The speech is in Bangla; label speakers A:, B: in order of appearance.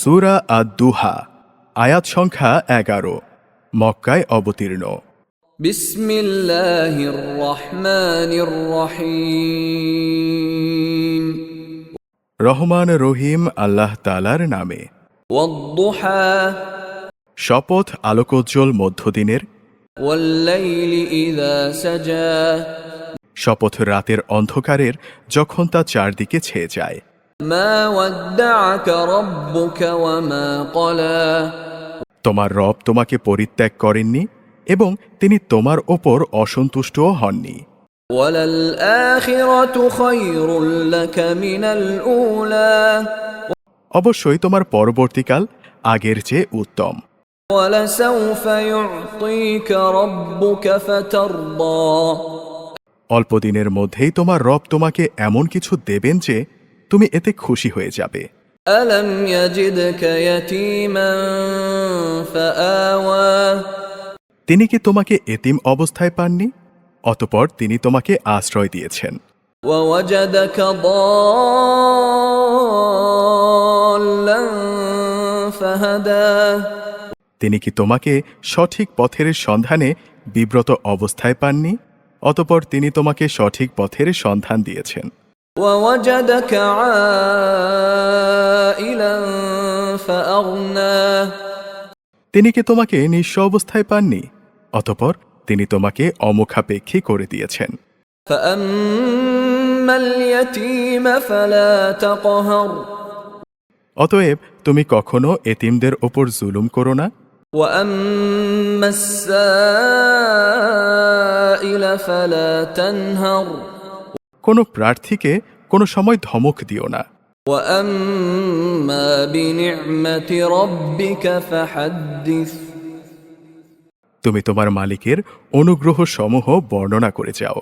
A: সূরা আদ-দুহা আয়াত সংখ্যা 11 মক্কায় অবতীর্ণ।
B: বিসমিল্লাহির রহমানির রহিম।
A: রহমান রহিম আল্লাহ তাআলার নামে।
B: ওয়াদ-দুহা
A: শপথ আলোকোজ্জ্বল মধ্যদিনের।
B: ওয়াল-লাইলি ইযা সাজা
A: শপথ রাতের অন্ধকারের যখন তা চারদিকে ছেয়ে যায়।
B: মা ওয়াদ্দাআকা রাব্বুকা ওয়া মা ক্বালা
A: তোমার রব তোমাকে পরিত্যাগ করেননি এবং তিনি তোমার ওপর অসন্তুষ্টও হননি।
B: ওয়ালাল আখিরাতু খায়রুল লাকা মিনাল উলা
A: অবশ্যই তোমার পরবর্তীকাল আগের চেয়ে উত্তম।
B: ওয়ালাসাউফা ইউ'তিকা রাব্বুকা ফাতারদা
A: অল্প দিনের মধ্যেই তোমার রব তোমাকে এমন কিছু দেবেন যে তুমি এতে খুশি হয়ে যাবে।
B: আলাম ইয়াজিদকা ইয়াতীমান ফাআওয়া
A: তিনি কি তোমাকে এতিম অবস্থায় পাননি? অতঃপর তিনি তোমাকে আশ্রয় দিয়েছেন।
B: ওয়াওয়াজাদাকা দাল্লান ফাহাদা
A: তিনি কি তোমাকে সঠিক পথের সন্ধানে বিব্রত অবস্থায় পাননি? অতঃপর তিনি তোমাকে সঠিক পথের সন্ধান দিয়েছেন।
B: ওয়াওয়াজাদাকা আইলান ফাআগনা
A: তিনি কি তোমাকে নিঃস্ব অবস্থায় পাননি? অতঃপর তিনি তোমাকে অমুখাপেক্ষী করে দিয়েছেন।
B: ফাআম্মাল ইয়াতীমা ফালা তাকহার
A: অতএব তুমি কখনো এতিমদের ওপর জুলুম করো না।
B: ওয়াম্মাস সাইলা ফালা তানহার
A: কোনো প্রার্থীকে কোনো সময় ধমক দিও না।
B: ওয়াম্মা বিনি'মাতি রাব্বিকা ফাহাদ্দিস
A: তুমি তোমার মালিকের অনুগ্রহ সমূহ বর্ণনা করে যাও।